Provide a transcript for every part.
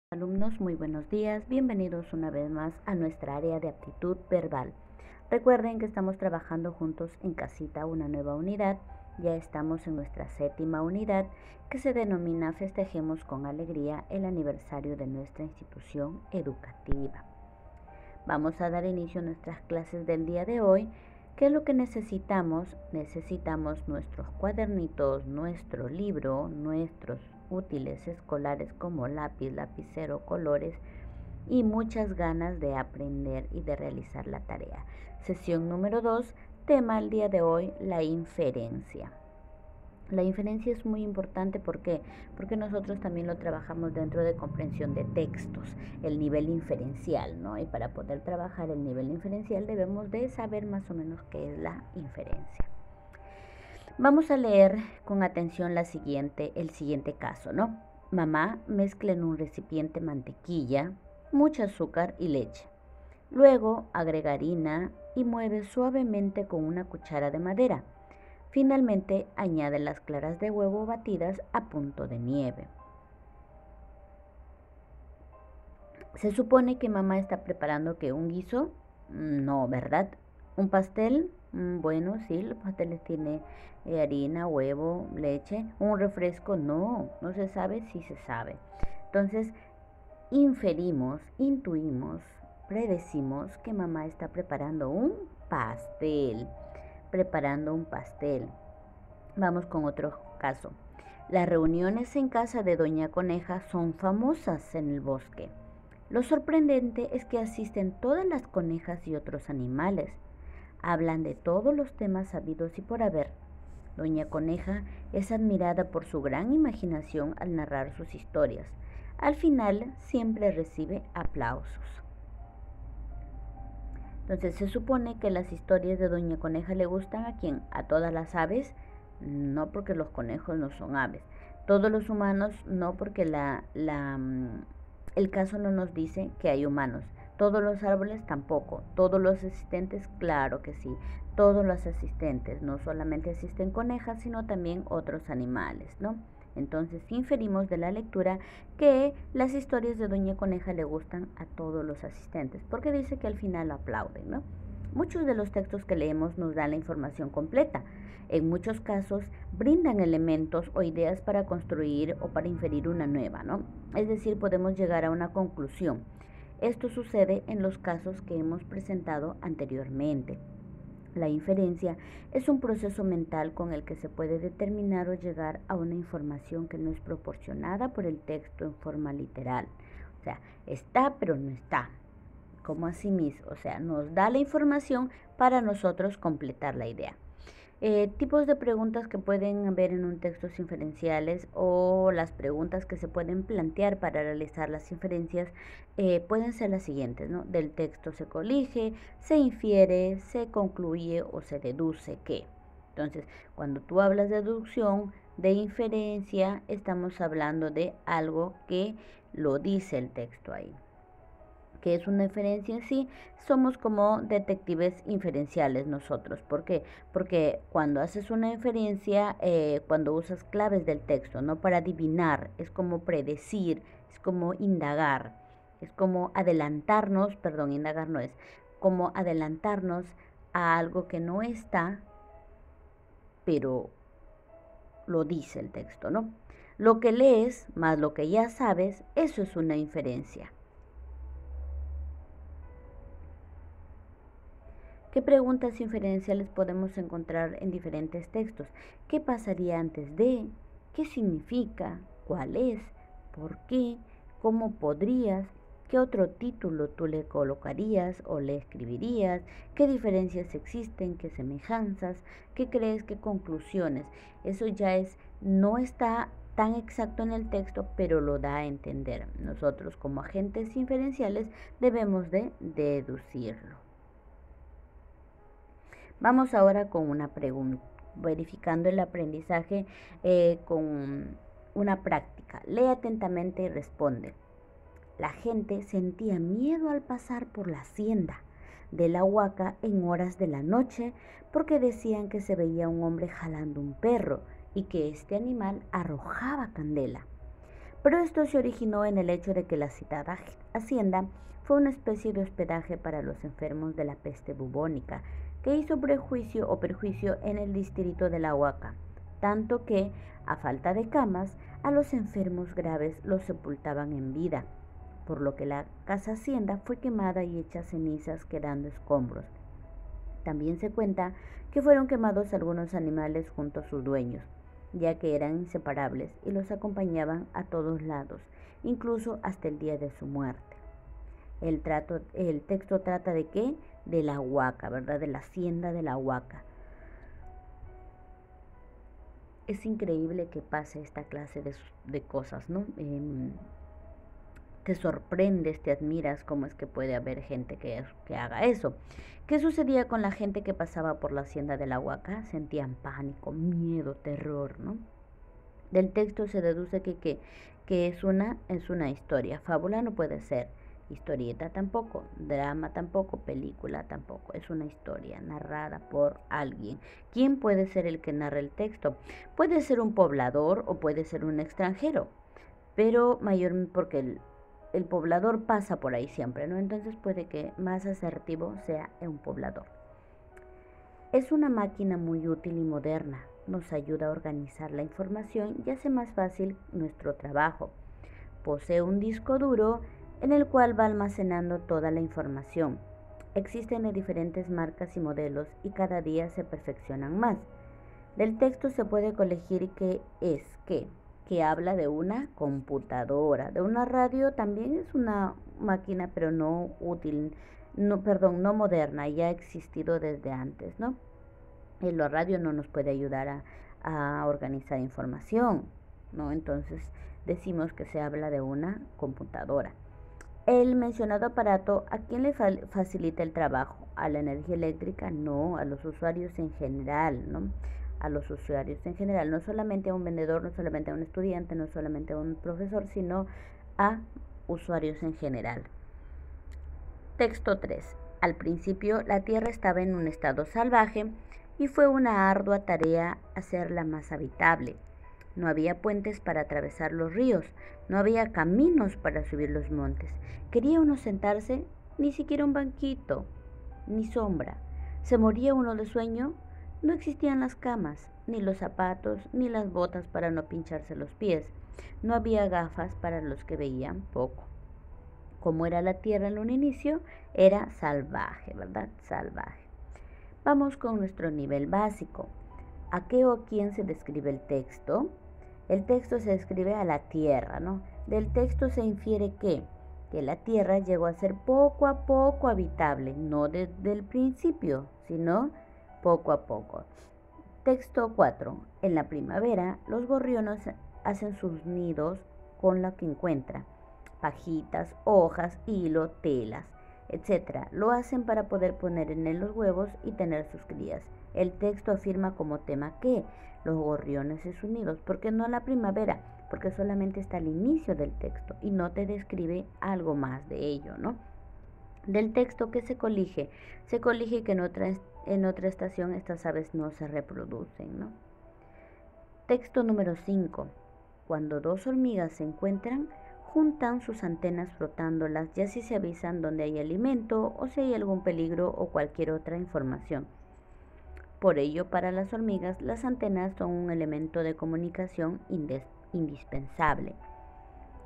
Alumnos, muy buenos días. Bienvenidos una vez más a nuestra área de aptitud verbal. Recuerden que estamos trabajando juntos en casita una nueva unidad. Ya estamos en nuestra 7ª unidad que se denomina Festejemos con alegría el aniversario de nuestra institución educativa. Vamos a dar inicio a nuestras clases del día de hoy. ¿Qué es lo que necesitamos? Necesitamos nuestros cuadernitos, nuestro libro, nuestros útiles escolares como lápiz, lapicero, colores y muchas ganas de aprender y de realizar la tarea. Sesión número 2, tema el día de hoy, la inferencia. La inferencia es muy importante porque nosotros también lo trabajamos dentro de comprensión de textos, el nivel inferencial, ¿no? Y para poder trabajar el nivel inferencial debemos de saber más o menos qué es la inferencia. Vamos a leer con atención el siguiente caso, ¿no? Mamá mezcla en un recipiente mantequilla, mucho azúcar y leche. Luego agrega harina y mueve suavemente con una cuchara de madera. Finalmente añade las claras de huevo batidas a punto de nieve. ¿Se supone que mamá está preparando que un guiso? No, ¿verdad? ¿Un pastel? Bueno, sí, los pasteles tienen harina, huevo, leche. ¿Un refresco? No, no se sabe si se sabe. Entonces, inferimos, intuimos, predecimos que mamá está preparando un pastel. Vamos con otro caso. Las reuniones en casa de Doña Coneja son famosas en el bosque. Lo sorprendente es que asisten todas las conejas y otros animales. Hablan de todos los temas habidos y por haber. Doña Coneja es admirada por su gran imaginación al narrar sus historias. Al final siempre recibe aplausos. Entonces se supone que las historias de Doña Coneja le gustan ¿a quién? ¿A todas las aves? No, porque los conejos no son aves. Todos los humanos no, porque el caso no nos dice que hay humanos. Todos los árboles tampoco. Todos los asistentes, claro que sí. Todos los asistentes, no solamente asisten conejas, sino también otros animales, ¿no? Entonces inferimos de la lectura que las historias de Doña Coneja le gustan a todos los asistentes, porque dice que al final aplauden, ¿no? Muchos de los textos que leemos nos dan la información completa. En muchos casos brindan elementos o ideas para construir o para inferir una nueva, ¿no? Es decir, podemos llegar a una conclusión. Esto sucede en los casos que hemos presentado anteriormente. La inferencia es un proceso mental con el que se puede determinar o llegar a una información que no es proporcionada por el texto en forma literal. O sea, está pero no está. Como así mismo, o sea, nos da la información para nosotros completar la idea. Tipos de preguntas que pueden haber en un texto inferenciales o las preguntas que se pueden plantear para realizar las inferencias pueden ser las siguientes, ¿no? Del texto se colige, se infiere, se concluye o se deduce que. Entonces, cuando tú hablas de deducción, de inferencia, estamos hablando de algo que lo dice el texto ahí. Que es una inferencia en sí, somos como detectives inferenciales nosotros. ¿Por qué? Porque cuando haces una inferencia, cuando usas claves del texto, no para adivinar, es como predecir, es como indagar, es como adelantarnos, perdón, indagar no es, como adelantarnos a algo que no está, pero lo dice el texto, ¿no? Lo que lees más lo que ya sabes, eso es una inferencia. ¿Qué preguntas inferenciales podemos encontrar en diferentes textos? ¿Qué pasaría antes de? ¿Qué significa? ¿Cuál es? ¿Por qué? ¿Cómo podrías? ¿Qué otro título tú le colocarías o le escribirías? ¿Qué diferencias existen? ¿Qué semejanzas? ¿Qué crees? ¿Qué conclusiones? Eso ya no está tan exacto en el texto, pero lo da a entender. Nosotros como agentes inferenciales debemos de deducirlo. Vamos ahora con una pregunta, verificando el aprendizaje con una práctica. Lee atentamente y responde. La gente sentía miedo al pasar por la hacienda de la Huaca en horas de la noche porque decían que se veía un hombre jalando un perro y que este animal arrojaba candela. Pero esto se originó en el hecho de que la citada hacienda fue una especie de hospedaje para los enfermos de la peste bubónica, que hizo prejuicio o perjuicio en el distrito de La Huaca, tanto que, a falta de camas, a los enfermos graves los sepultaban en vida, por lo que la casa hacienda fue quemada y hecha cenizas, quedando escombros. También se cuenta que fueron quemados algunos animales junto a sus dueños, ya que eran inseparables y los acompañaban a todos lados, incluso hasta el día de su muerte. El texto trata de qué? De la Huaca, ¿verdad? De la hacienda de la Huaca. Es increíble que pase esta clase de cosas, ¿no? Te sorprendes, te admiras cómo es que puede haber gente que haga eso. ¿Qué sucedía con la gente que pasaba por la hacienda de la Huaca? Sentían pánico, miedo, terror, ¿no? Del texto se deduce que es una historia. Fábula no puede ser, historieta tampoco, drama tampoco, película tampoco. Es una historia narrada por alguien. ¿Quién puede ser el que narra el texto? Puede ser un poblador o puede ser un extranjero, pero mayormente porque el poblador pasa por ahí siempre, ¿no? Entonces puede que más asertivo sea un poblador. Es una máquina muy útil y moderna. Nos ayuda a organizar la información y hace más fácil nuestro trabajo. Posee un disco duro en el cual va almacenando toda la información. Existen de diferentes marcas y modelos y cada día se perfeccionan más. Del texto se puede colegir que habla de una computadora, de una radio. También es una máquina, pero no útil, no moderna, ya ha existido desde antes, ¿no? La radio no nos puede ayudar a organizar información, ¿no? Entonces decimos que se habla de una computadora. El mencionado aparato, ¿a quién le facilita el trabajo? ¿A la energía eléctrica? No, a los usuarios en general, ¿no? A los usuarios en general, no solamente a un vendedor, no solamente a un estudiante, no solamente a un profesor, sino a usuarios en general. Texto 3. Al principio la tierra estaba en un estado salvaje y fue una ardua tarea hacerla más habitable. No había puentes para atravesar los ríos, no había caminos para subir los montes. Quería uno sentarse, ni siquiera un banquito, ni sombra. Se moría uno de sueño, no existían las camas, ni los zapatos, ni las botas para no pincharse los pies. No había gafas para los que veían poco. Como era la tierra en un inicio, era salvaje, ¿verdad? Salvaje. Vamos con nuestro nivel básico. ¿A qué o a quién se describe el texto? El texto se describe a la tierra, ¿no? Del texto se infiere que la tierra llegó a ser poco a poco habitable, no desde el principio, sino poco a poco. Texto 4. En la primavera, los gorriones hacen sus nidos con lo que encuentran: pajitas, hojas, hilo, telas, etc. Lo hacen para poder poner en él los huevos y tener sus crías. El texto afirma como tema que los gorriones y sus nidos. ¿Por qué no la primavera? Porque solamente está al inicio del texto y no te describe algo más de ello, ¿no? Del texto que se colige que en otra estación estas aves no se reproducen, ¿no? Texto número 5. Cuando dos hormigas se encuentran, juntan sus antenas frotándolas y así se avisan donde hay alimento o si hay algún peligro o cualquier otra información. Por ello, para las hormigas, las antenas son un elemento de comunicación indispensable.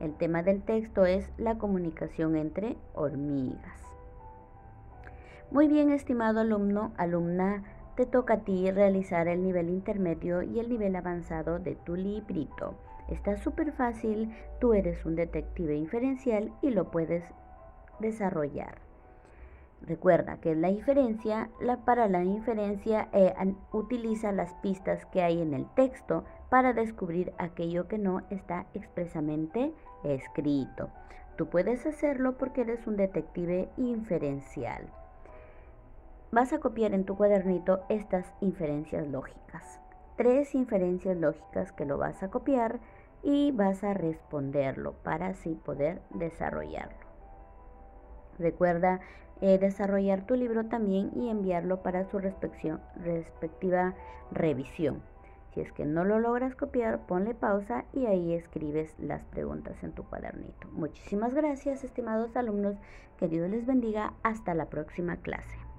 El tema del texto es la comunicación entre hormigas. Muy bien, estimado alumno, alumna, te toca a ti realizar el nivel intermedio y el nivel avanzado de tu librito. Está súper fácil, tú eres un detective inferencial y lo puedes desarrollar. Recuerda que para la inferencia utiliza las pistas que hay en el texto para descubrir aquello que no está expresamente escrito. Tú puedes hacerlo porque eres un detective inferencial. Vas a copiar en tu cuadernito estas inferencias lógicas. 3 inferencias lógicas que lo vas a copiar y vas a responderlo para así poder desarrollarlo. Recuerda desarrollar tu libro también y enviarlo para su respectiva revisión. Si es que no lo logras copiar, ponle pausa y ahí escribes las preguntas en tu cuadernito. Muchísimas gracias, estimados alumnos. Que Dios les bendiga. Hasta la próxima clase.